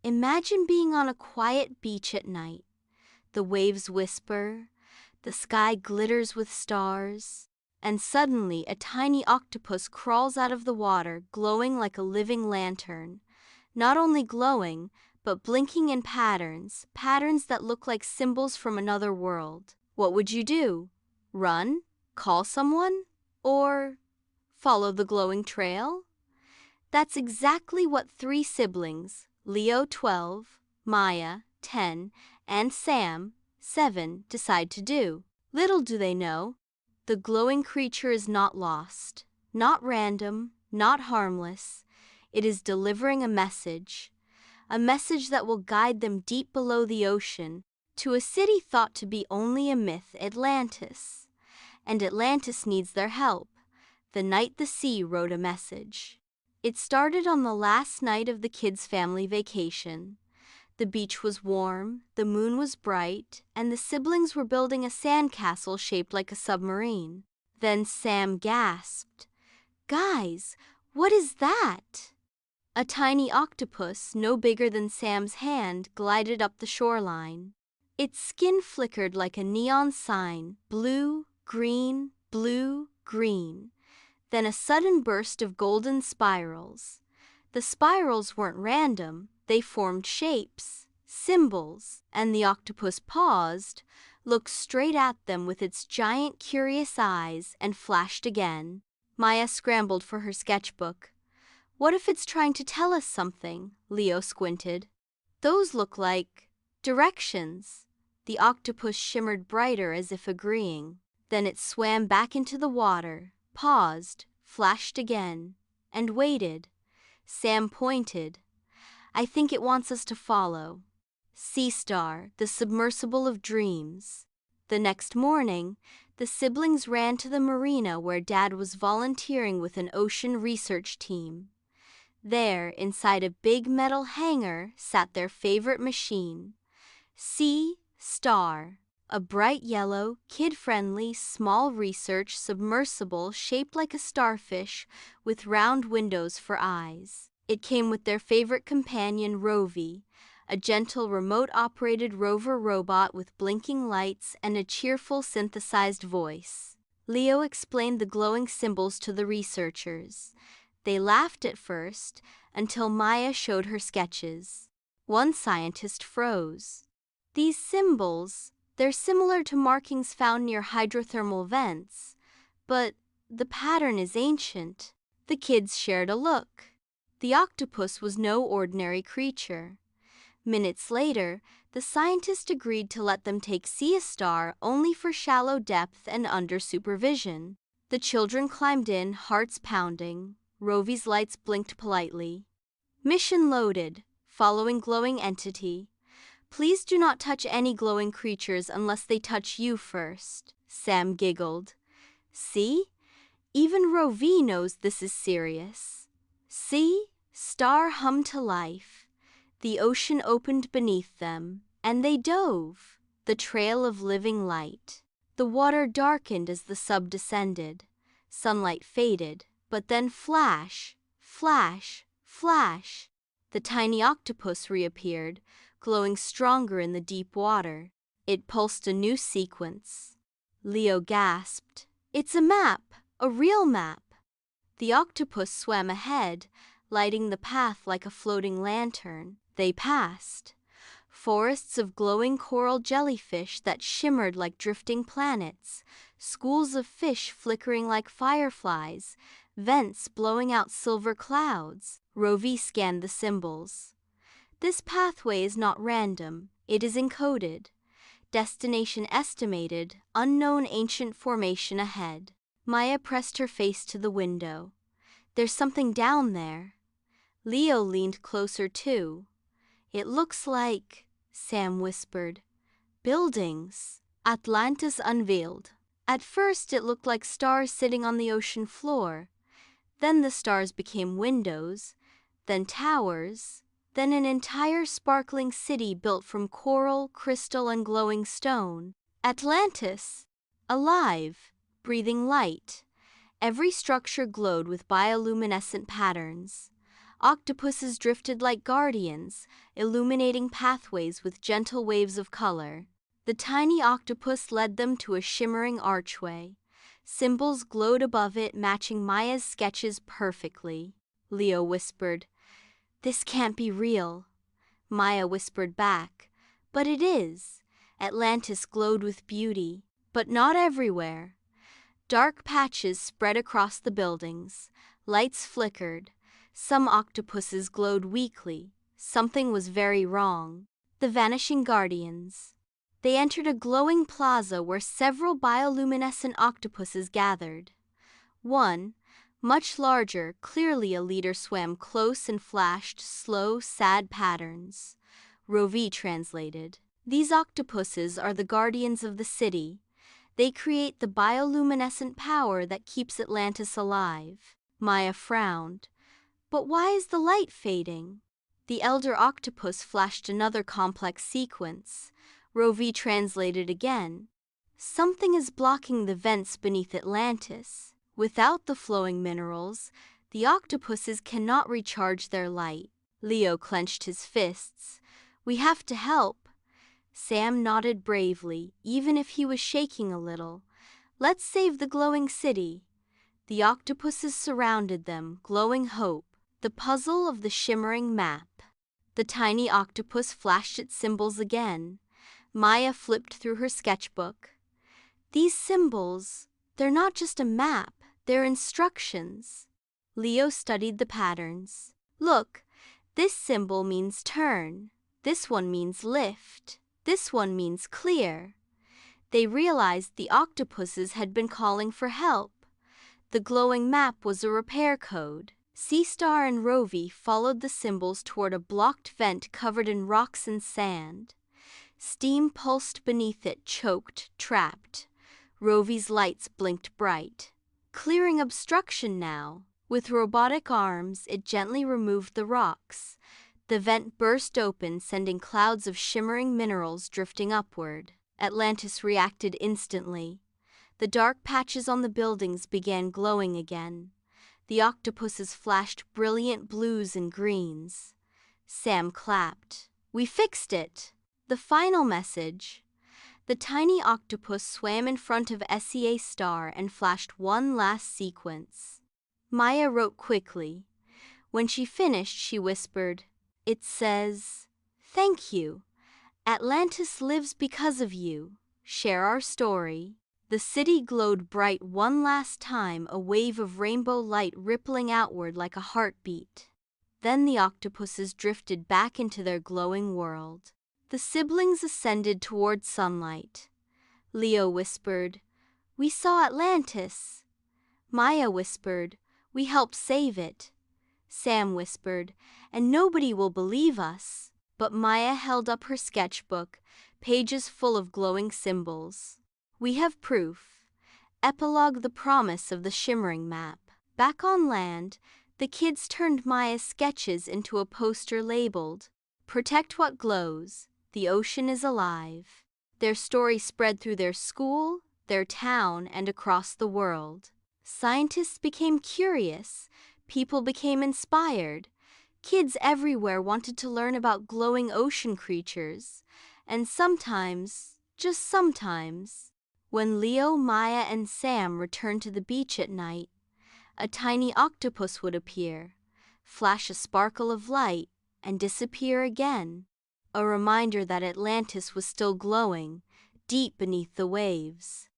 Imagine being on a quiet beach at night. The waves whisper, the sky glitters with stars, and suddenly a tiny octopus crawls out of the water, glowing like a living lantern. Not only glowing, but blinking in patterns that look like symbols from another world. What would you do? Run? Call someone? Or follow the glowing trail? That's exactly what three siblings, Leo 12, Maya 10, and Sam 7, decide to do. Little do they know, the glowing creature is not lost, not random, not harmless. It is delivering a message that will guide them deep below the ocean to a city thought to be only a myth, Atlantis. And Atlantis needs their help. The night the sea wrote a message. It started on the last night of the kids' family vacation. The beach was warm, the moon was bright, and the siblings were building a sandcastle shaped like a submarine. Then Sam gasped, "Guys, what is that?" A tiny octopus, no bigger than Sam's hand, glided up the shoreline. Its skin flickered like a neon sign, blue, green, blue, green. Then a sudden burst of golden spirals. The spirals weren't random, they formed shapes, symbols, and the octopus paused, looked straight at them with its giant curious eyes, and flashed again. Maya scrambled for her sketchbook. "What if it's trying to tell us something?" Leo squinted. "Those look like directions." The octopus shimmered brighter as if agreeing. Then it swam back into the water, paused, flashed again, and waited. Sam pointed. "I think it wants us to follow." Sea Star, the submersible of dreams. The next morning, the siblings ran to the marina where Dad was volunteering with an ocean research team. There, inside a big metal hangar, sat their favorite machine, Sea Star, a bright yellow, kid-friendly, small research submersible shaped like a starfish with round windows for eyes. It came with their favorite companion, Rovi, a gentle remote-operated rover robot with blinking lights and a cheerful synthesized voice. Leo explained the glowing symbols to the researchers. They laughed at first, until Maya showed her sketches. One scientist froze. "These symbols, they're similar to markings found near hydrothermal vents, but the pattern is ancient." The kids shared a look. The octopus was no ordinary creature. Minutes later, the scientist agreed to let them take Sea Star only for shallow depth and under supervision. The children climbed in, hearts pounding. Rovi's lights blinked politely. "Mission loaded. Following glowing entity. Please do not touch any glowing creatures unless they touch you first." Sam giggled. "See? Even Rovi knows this is serious." Sea Star hummed to life. The ocean opened beneath them, and they dove. The trail of living light. The water darkened as the sub descended. Sunlight faded, but then flash, flash, flash. The tiny octopus reappeared, glowing stronger in the deep water. It pulsed a new sequence. Leo gasped. "It's a map, a real map." The octopus swam ahead, lighting the path like a floating lantern. They passed. Forests of glowing coral jellyfish that shimmered like drifting planets, schools of fish flickering like fireflies, vents blowing out silver clouds. Rovi scanned the symbols. "This pathway is not random, it is encoded. Destination estimated, unknown ancient formation ahead." Maya pressed her face to the window. "There's something down there." Leo leaned closer too. "It looks like," Sam whispered, "buildings." Atlantis unveiled. At first it looked like stars sitting on the ocean floor. Then the stars became windows, then towers, then an entire sparkling city built from coral, crystal, and glowing stone. Atlantis! Alive, breathing light. Every structure glowed with bioluminescent patterns. Octopuses drifted like guardians, illuminating pathways with gentle waves of color. The tiny octopus led them to a shimmering archway. Symbols glowed above it, matching Maya's sketches perfectly. Leo whispered, "This can't be real." Maya whispered back, "But it is." Atlantis glowed with beauty, but not everywhere. Dark patches spread across the buildings. Lights flickered. Some octopuses glowed weakly. Something was very wrong. The vanishing guardians. They entered a glowing plaza where several bioluminescent octopuses gathered. One, much larger, clearly a leader, swam close and flashed slow, sad patterns. Rovi translated. These octopuses are the guardians of the city. They create the bioluminescent power that keeps Atlantis alive. Maya frowned. But why is the light fading? The elder octopus flashed another complex sequence. Rovi translated again. Something is blocking the vents beneath Atlantis. Without the flowing minerals, the octopuses cannot recharge their light. Leo clenched his fists. We have to help. Sam nodded bravely, even if he was shaking a little. Let's save the glowing city. The octopuses surrounded them, glowing hope. The puzzle of the shimmering map. The tiny octopus flashed its symbols again. Maya flipped through her sketchbook. These symbols, they're not just a map, they're instructions. Leo studied the patterns. Look, this symbol means turn. This one means lift. This one means clear. They realized the octopuses had been calling for help. The glowing map was a repair code. Sea-Star and Rovi followed the symbols toward a blocked vent covered in rocks and sand. Steam pulsed beneath it, choked, trapped. Rovi's lights blinked bright. Clearing obstruction now. With robotic arms, it gently removed the rocks. The vent burst open, sending clouds of shimmering minerals drifting upward. Atlantis reacted instantly. The dark patches on the buildings began glowing again. The octopuses flashed brilliant blues and greens. Sam clapped. We fixed it! The final message. The tiny octopus swam in front of Sea-Star and flashed one last sequence. Maya wrote quickly. When she finished, she whispered, "It says, 'Thank you. Atlantis lives because of you. Share our story.'" The city glowed bright one last time, a wave of rainbow light rippling outward like a heartbeat. Then the octopuses drifted back into their glowing world. The siblings ascended toward sunlight. Leo whispered, "We saw Atlantis." Maya whispered, "We helped save it." Sam whispered, "And nobody will believe us." But Maya held up her sketchbook, pages full of glowing symbols. We have proof. Epilogue: the promise of the shimmering map. Back on land, the kids turned Maya's sketches into a poster labeled, "Protect what glows. The ocean is alive." Their story spread through their school, their town, and across the world. Scientists became curious. People became inspired. Kids everywhere wanted to learn about glowing ocean creatures. And sometimes, just sometimes, when Leo, Maya, and Sam returned to the beach at night, a tiny octopus would appear, flash a sparkle of light, and disappear again. A reminder that Atlantis was still glowing, deep beneath the waves.